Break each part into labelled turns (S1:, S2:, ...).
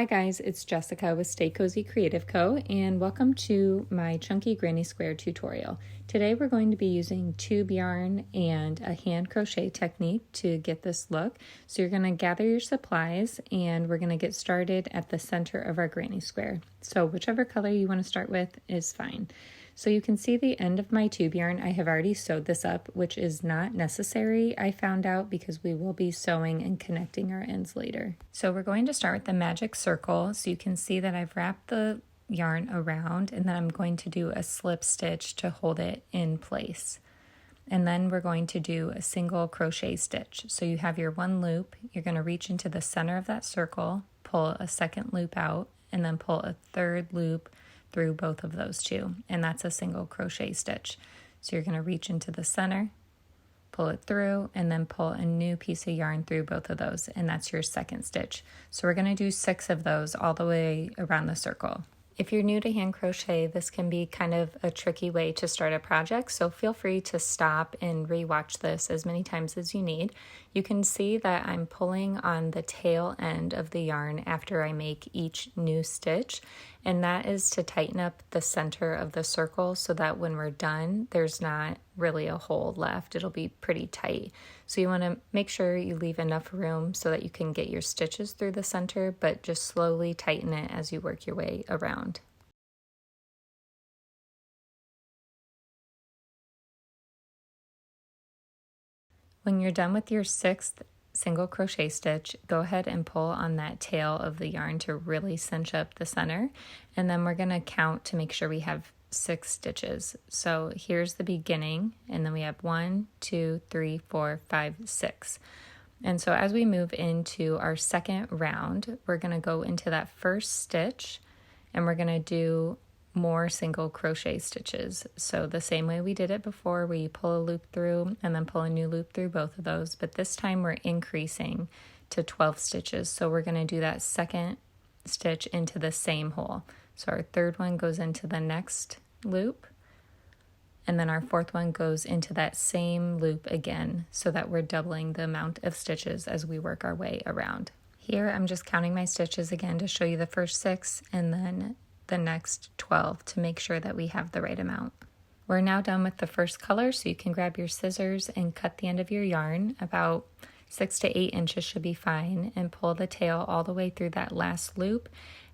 S1: Hi guys, it's Jessica with Stay Cozy Creative Co. and welcome to my Chunky Granny Square tutorial. Today we're going to be using tube yarn and a hand crochet technique to get this look. So you're going to gather your supplies and we're going to get started at the center of our granny square. So whichever color you want to start with is fine. So you can see the end of my tube yarn. I have already sewed this up, which is not necessary, I found out, because we will be sewing and connecting our ends later. So we're going to start with the magic circle. So you can see that I've wrapped the yarn around and then I'm going to do a slip stitch to hold it in place. And then we're going to do a single crochet stitch. So you have your one loop, you're going to reach into the center of that circle, pull a second loop out, and then pull a third loop through both of those two, and that's a single crochet stitch. So you're going to reach into the center, pull it through, and then pull a new piece of yarn through both of those, and that's your second stitch. So we're going to do 6 of those all the way around the circle. If you're new to hand crochet, this can be kind of a tricky way to start a project, so feel free to stop and rewatch this as many times as you need. You can see that I'm pulling on the tail end of the yarn after I make each new stitch, and that is to tighten up the center of the circle so that when we're done, there's not really a hole left. It'll be pretty tight. So you want to make sure you leave enough room so that you can get your stitches through the center, but just slowly tighten it as you work your way around. When you're done with your 6th single crochet stitch, go ahead and pull on that tail of the yarn to really cinch up the center, and then we're going to count to make sure we have 6 stitches. So here's the beginning, and then we have 1, 2, 3, 4, 5, 6. And so as we move into our second round, we're going to go into that first stitch and we're going to do more single crochet stitches. So the same way we did it before, we pull a loop through and then pull a new loop through both of those, but this time we're increasing to 12 stitches. So we're going to do that second stitch into the same hole. So our third one goes into the next loop, and then our fourth one goes into that same loop again, so that we're doubling the amount of stitches as we work our way around. Here I'm just counting my stitches again to show you the first 6 and then the next 12 to make sure that we have the right amount. We're now done with the first color, so you can grab your scissors and cut the end of your yarn. About 6 to 8 inches should be fine, and pull the tail all the way through that last loop.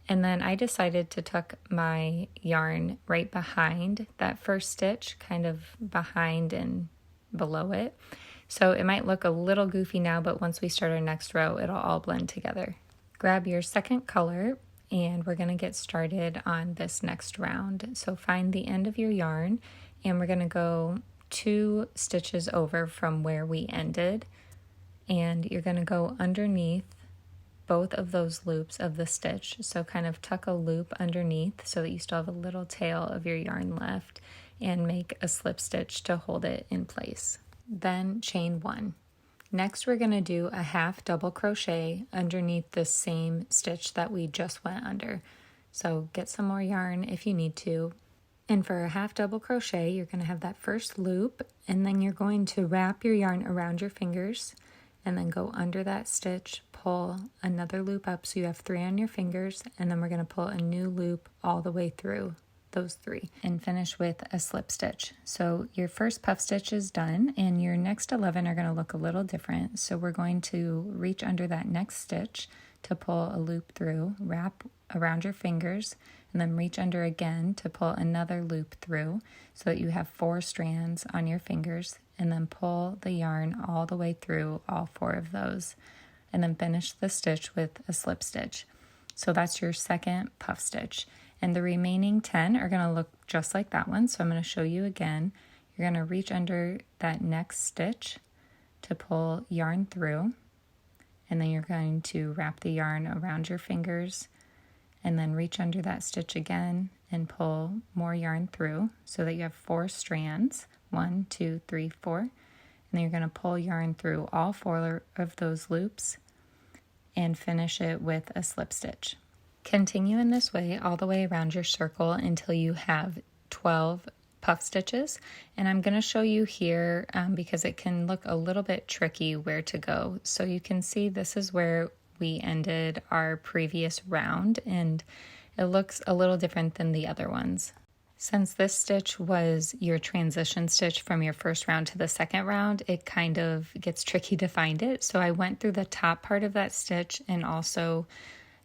S1: And then I decided to tuck my yarn right behind that first stitch, kind of behind and below it. So it might look a little goofy now, but once we start our next row, it'll all blend together. Grab your second color, and we're going to get started on this next round. So find the end of your yarn, and we're going to go 2 stitches over from where we ended, and you're going to go underneath both of those loops of the stitch. So kind of tuck a loop underneath so that you still have a little tail of your yarn left, and make a slip stitch to hold it in place. Then chain 1. Next we're going to do a half double crochet underneath the same stitch that we just went under. So get some more yarn if you need to. And for a half double crochet, you're going to have that first loop, and then you're going to wrap your yarn around your fingers and then go under that stitch, pull another loop up so you have 3 on your fingers, and then we're going to pull a new loop all the way through those 3 and finish with a slip stitch. So your first puff stitch is done, and your next 11 are going to look a little different. So we're going to reach under that next stitch to pull a loop through, wrap around your fingers, and then reach under again to pull another loop through so that you have 4 strands on your fingers, and then pull the yarn all the way through all 4 of those, and then finish the stitch with a slip stitch. So that's your second puff stitch. And the remaining 10 are going to look just like that one. So I'm going to show you again. You're going to reach under that next stitch to pull yarn through, and then you're going to wrap the yarn around your fingers and then reach under that stitch again and pull more yarn through so that you have 4 strands. 1, 2, 3, 4. And then you're going to pull yarn through all 4 of those loops and finish it with a slip stitch. Continue in this way all the way around your circle until you have 12 puff stitches, and I'm going to show you here because it can look a little bit tricky where to go. So you can see this is where we ended our previous round, and it looks a little different than the other ones. Since this stitch was your transition stitch from your first round to the second round, it kind of gets tricky to find it. So I went through the top part of that stitch and also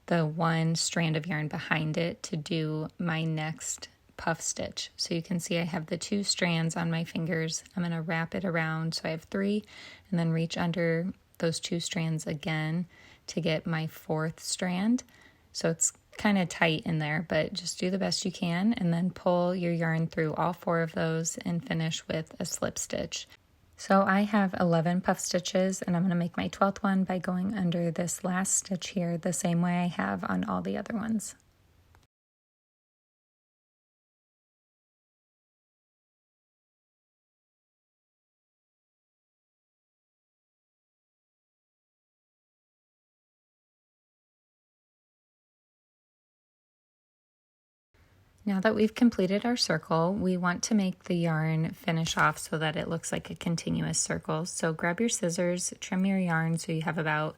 S1: the one strand of yarn behind it to do my next puff stitch. So you can see I have the 2 strands on my fingers. I'm going to wrap it around so I have 3, and then reach under those 2 strands again to get my 4th strand. So it's kind of tight in there, but just do the best you can, and then pull your yarn through all 4 of those and finish with a slip stitch. So I have 11 puff stitches, and I'm going to make my 12th one by going under this last stitch here the same way I have on all the other ones. Now that we've completed our circle, we want to make the yarn finish off so that it looks like a continuous circle. So grab your scissors, trim your yarn so you have about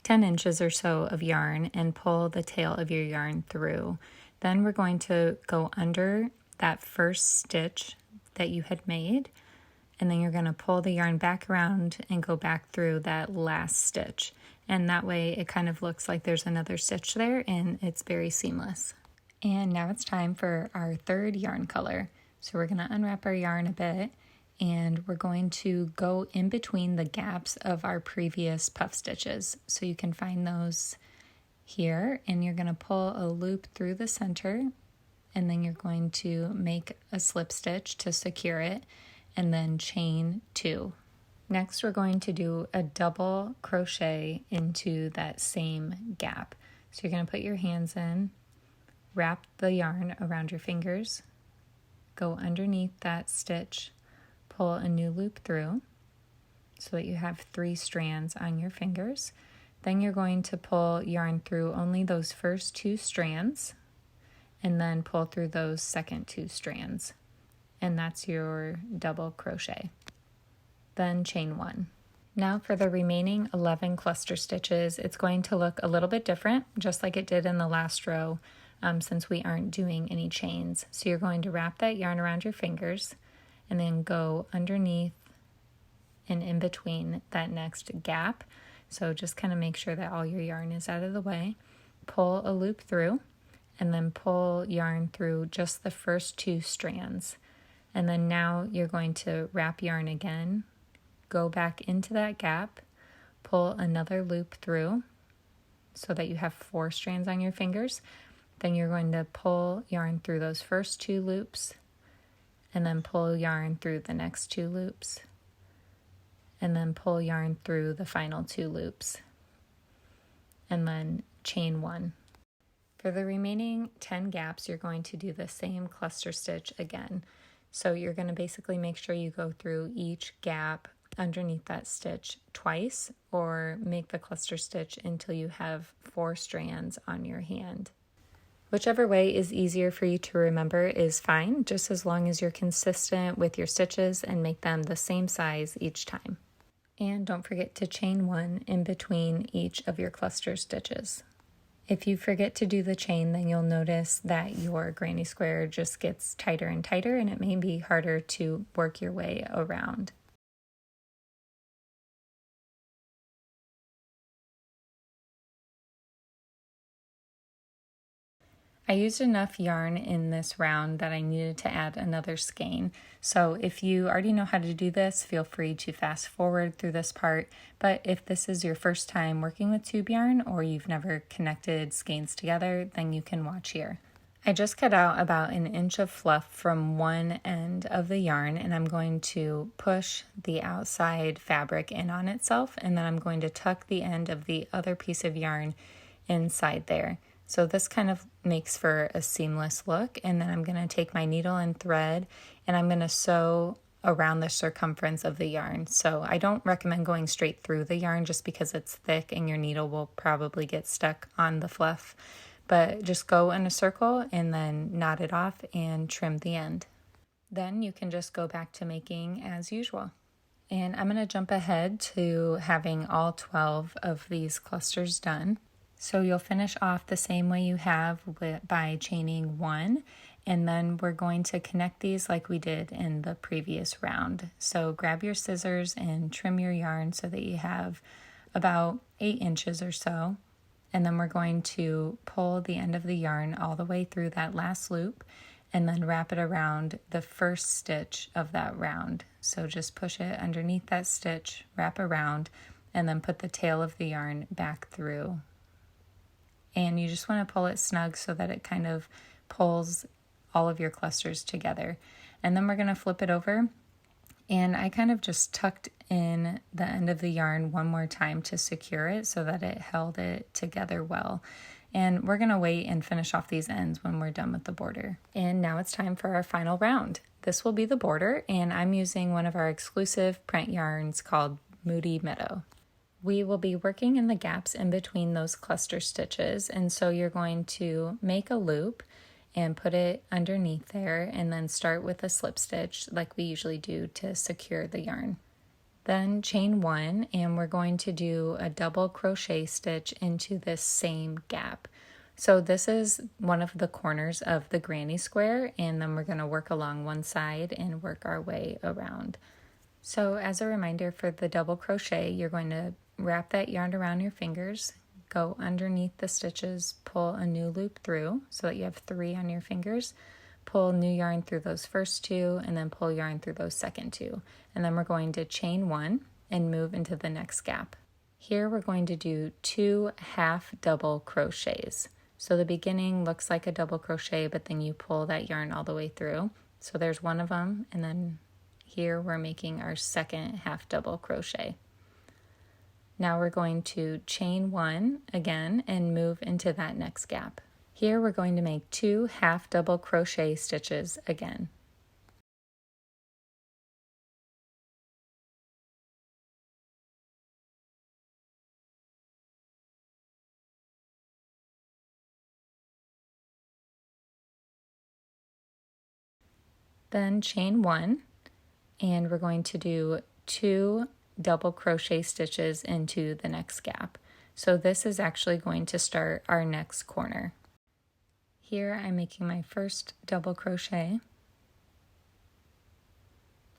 S1: 10 inches or so of yarn, and pull the tail of your yarn through. Then we're going to go under that first stitch that you had made, and then you're going to pull the yarn back around and go back through that last stitch. And that way it kind of looks like there's another stitch there, and it's very seamless. And now it's time for our 3rd yarn color. So we're going to unwrap our yarn a bit, and we're going to go in between the gaps of our previous puff stitches. So you can find those here, and you're going to pull a loop through the center, and then you're going to make a slip stitch to secure it, and then chain 2. Next, we're going to do a double crochet into that same gap. So you're going to put your hands in, wrap the yarn around your fingers, go underneath that stitch, pull a new loop through so that you have 3 strands on your fingers. Then you're going to pull yarn through only those first 2 strands, and then pull through those second 2 strands. And that's your double crochet. Then chain 1. Now for the remaining 11 cluster stitches, it's going to look a little bit different, just like it did in the last row. Since we aren't doing any chains. So you're going to wrap that yarn around your fingers and then go underneath and in between that next gap. So just kind of make sure that all your yarn is out of the way. Pull a loop through, and then pull yarn through just the first 2 strands. And then now you're going to wrap yarn again, go back into that gap, pull another loop through so that you have 4 strands on your fingers. Then you're going to pull yarn through those first 2 loops, and then pull yarn through the next 2 loops, and then pull yarn through the final 2 loops, and then chain 1. For the remaining 10 gaps, you're going to do the same cluster stitch again. So you're going to basically make sure you go through each gap underneath that stitch twice, or make the cluster stitch until you have 4 strands on your hand. Whichever way is easier for you to remember is fine, just as long as you're consistent with your stitches and make them the same size each time. And don't forget to chain 1 in between each of your cluster stitches. If you forget to do the chain, then you'll notice that your granny square just gets tighter and tighter, and it may be harder to work your way around. I used enough yarn in this round that I needed to add another skein. So if you already know how to do this, feel free to fast forward through this part. But if this is your first time working with tube yarn, or you've never connected skeins together, then you can watch here. I just cut out about 1 inch of fluff from one end of the yarn, and I'm going to push the outside fabric in on itself, and then I'm going to tuck the end of the other piece of yarn inside there. So this kind of makes for a seamless look, and then I'm going to take my needle and thread, and I'm going to sew around the circumference of the yarn. So I don't recommend going straight through the yarn just because it's thick and your needle will probably get stuck on the fluff. But just go in a circle and then knot it off and trim the end. Then you can just go back to making as usual. And I'm going to jump ahead to having all 12 of these clusters done. So you'll finish off the same way you have by chaining 1, and then we're going to connect these like we did in the previous round. So grab your scissors and trim your yarn so that you have about 8 inches or so, and then we're going to pull the end of the yarn all the way through that last loop and then wrap it around the first stitch of that round. So just push it underneath that stitch, wrap around, and then put the tail of the yarn back through. And you just want to pull it snug so that it kind of pulls all of your clusters together. And then we're going to flip it over, and I kind of just tucked in the end of the yarn one more time to secure it so that it held it together well. And we're going to wait and finish off these ends when we're done with the border. And now it's time for our final round. This will be the border, and I'm using one of our exclusive print yarns called Moody Meadow. We will be working in the gaps in between those cluster stitches, and so you're going to make a loop and put it underneath there, and then start with a slip stitch like we usually do to secure the yarn. Then chain 1, and we're going to do a double crochet stitch into this same gap. So this is one of the corners of the granny square, and then we're going to work along one side and work our way around. So as a reminder for the double crochet, you're going to wrap that yarn around your fingers, go underneath the stitches, pull a new loop through so that you have 3 on your fingers, pull new yarn through those first 2, and then pull yarn through those second 2. And then we're going to chain 1 and move into the next gap. Here we're going to do 2 half double crochets. So the beginning looks like a double crochet, but then you pull that yarn all the way through. So there's one of them, and then here we're making our second half double crochet. Now we're going to chain 1 again and move into that next gap. Here we're going to make 2 half double crochet stitches again. Then chain 1, and we're going to do 2 double crochet stitches into the next gap. So this is actually going to start our next corner. Here I'm making my first double crochet.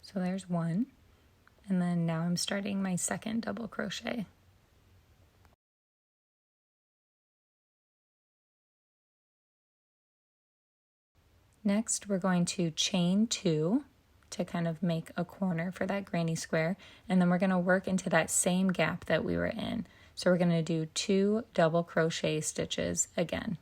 S1: So there's 1, and then now I'm starting my second double crochet. Next, we're going to chain 2 to kind of make a corner for that granny square, and then we're going to work into that same gap that we were in. So we're going to do 2 double crochet stitches again.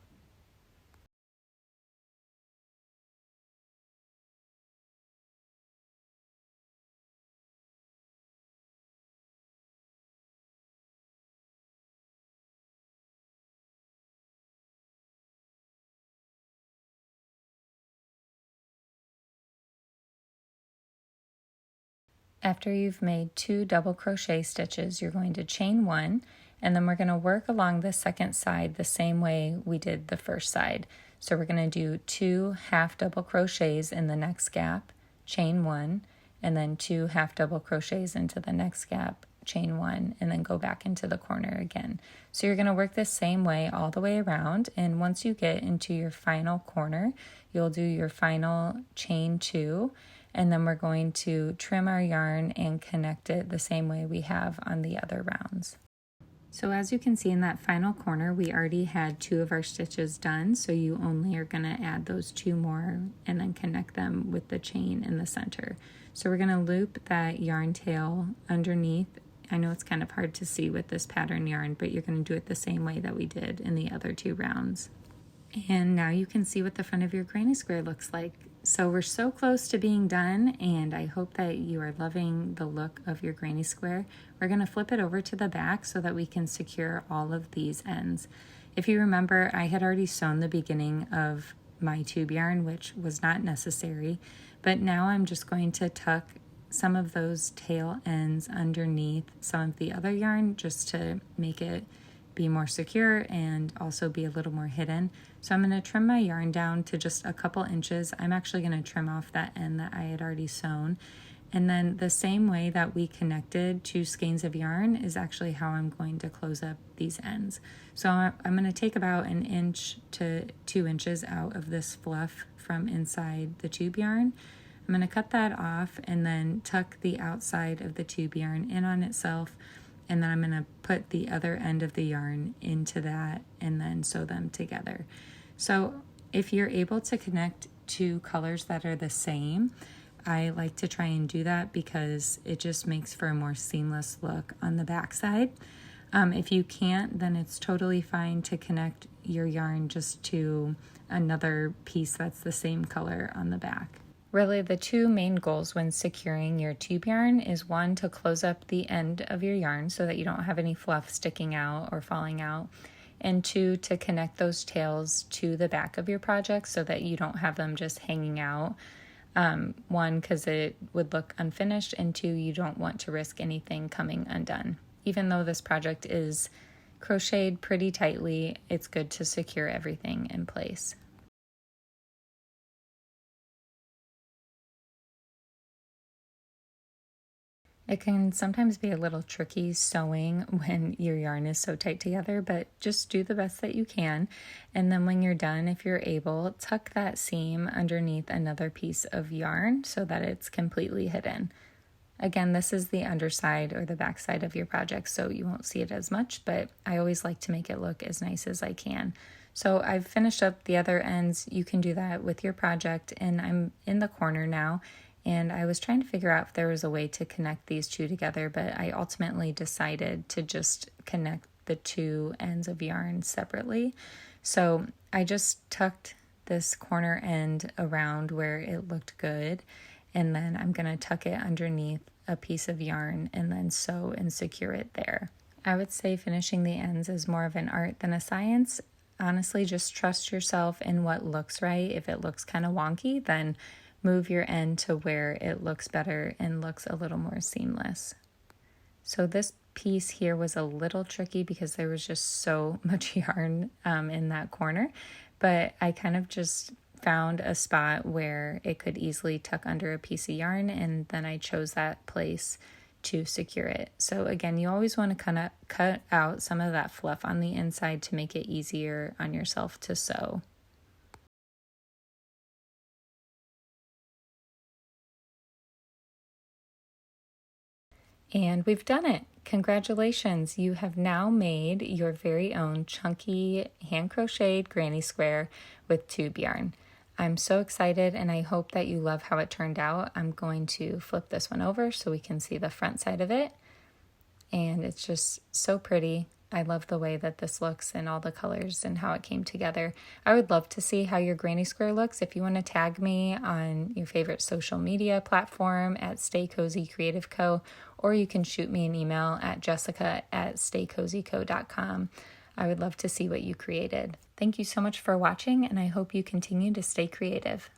S1: After you've made 2 double crochet stitches, you're going to chain 1, and then we're going to work along the second side the same way we did the first side. So we're going to do 2 half double crochets in the next gap, chain 1, and then 2 half double crochets into the next gap, chain 1, and then go back into the corner again. So you're going to work the same way all the way around, and once you get into your final corner, you'll do your final chain 2, and then we're going to trim our yarn and connect it the same way we have on the other rounds. So as you can see in that final corner, we already had 2 of our stitches done, so you only are going to add those 2 more and then connect them with the chain in the center. So we're going to loop that yarn tail underneath. I know it's kind of hard to see with this pattern yarn, but you're going to do it the same way that we did in the other 2 rounds. And now you can see what the front of your granny square looks like. So we're so close to being done, and I hope that you are loving the look of your granny square. We're going to flip it over to the back so that we can secure all of these ends. If you remember, I had already sewn the beginning of my tube yarn, which was not necessary, but now I'm just going to tuck some of those tail ends underneath some of the other yarn just to make it be more secure and also be a little more hidden. So I'm going to trim my yarn down to just a couple inches. I'm actually going to trim off that end that I had already sewn, And then the same way that we connected 2 skeins of yarn is actually how I'm going to close up these ends. So I'm going to take about 1 inch to 2 inches out of this fluff from inside the tube yarn. I'm going to cut that off and then tuck the outside of the tube yarn in on itself, and then I'm going to put the other end of the yarn into that and then sew them together. So if you're able to connect 2 colors that are the same, I like to try and do that because it just makes for a more seamless look on the back side. If you can't, then it's totally fine to connect your yarn just to another piece that's the same color on the back. Really, the 2 main goals when securing your tube yarn is 1, to close up the end of your yarn so that you don't have any fluff sticking out or falling out, and 2, to connect those tails to the back of your project so that you don't have them just hanging out. 1, because it would look unfinished, and 2, you don't want to risk anything coming undone. Even though this project is crocheted pretty tightly, it's good to secure everything in place. It can sometimes be a little tricky sewing when your yarn is so tight together, but just do the best that you can. And then when you're done, if you're able, tuck that seam underneath another piece of yarn so that it's completely hidden. Again, this is the underside or the back side of your project, so you won't see it as much, but I always like to make it look as nice as I can. So I've finished up the other ends. You can do that with your project, and I'm in the corner now. And I was trying to figure out if there was a way to connect these 2 together, but I ultimately decided to just connect the 2 ends of yarn separately. So I just tucked this corner end around where it looked good, and then I'm going to tuck it underneath a piece of yarn and then sew and secure it there. I would say finishing the ends is more of an art than a science. Honestly, just trust yourself in what looks right. If it looks kind of wonky, then move your end to where it looks better and looks a little more seamless. So this piece here was a little tricky because there was just so much yarn in that corner, but I kind of just found a spot where it could easily tuck under a piece of yarn, and then I chose that place to secure it. So again, you always want to kind of cut out some of that fluff on the inside to make it easier on yourself to sew. And we've done it. Congratulations, you have now made your very own chunky hand crocheted granny square with tube yarn. I'm so excited, and I hope that you love how it turned out. I'm going to flip this one over so we can see the front side of it. And it's just so pretty. I love the way that this looks and all the colors and how it came together. I would love to see how your granny square looks. If you want to tag me on your favorite social media platform at Stay Cozy Creative Co., or you can shoot me an email at jessica@staycozyco.com. I would love to see what you created. Thank you so much for watching, and I hope you continue to stay creative.